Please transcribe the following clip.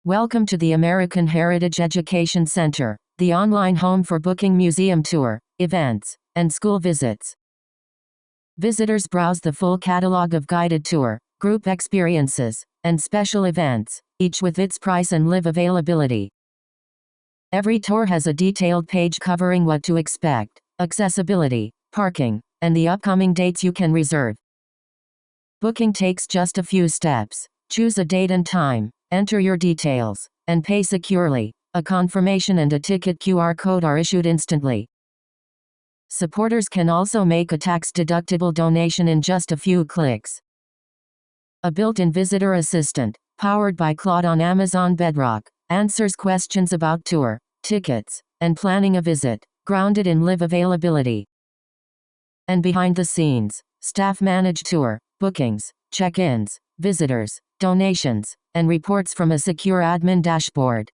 Welcome to the American Heritage Education Center, the online home for booking museum tour, events, and school visits. Visitors browse the full catalog of guided tour, group experiences, and special events, each with its price and live availability. Every tour has a detailed page covering what to expect, accessibility, parking, and the upcoming dates you can reserve. Booking takes just a few steps. Choose a date and time, enter your details, and pay securely. A confirmation and a ticket QR code are issued instantly. Supporters can also make a tax-deductible donation in just a few clicks. A built-in visitor assistant, powered by Claude on Amazon Bedrock, answers questions about tour, tickets, and planning a visit, grounded in live availability. And behind the scenes, staff manage tour, bookings, check-ins, visitors, donations, and reports from a secure admin dashboard.